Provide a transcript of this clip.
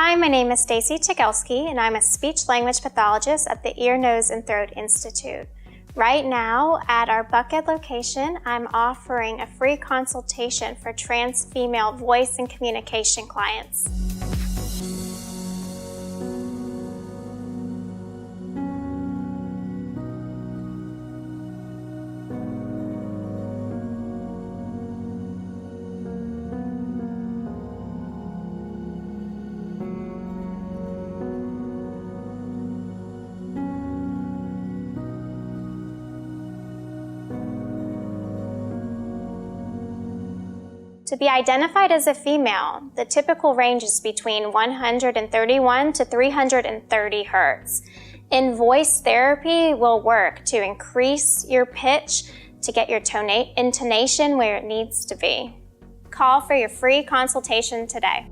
Hi, my name is Stacy Chegelski, and I'm a speech-language pathologist at the Ear, Nose, and Throat Institute. Right now, at our Buckhead location, I'm offering a free consultation for trans female voice and communication clients. To be identified as a female, the typical range is between 131 to 330 hertz. And voice therapy will work to increase your pitch to get your intonation where it needs to be. Call for your free consultation today.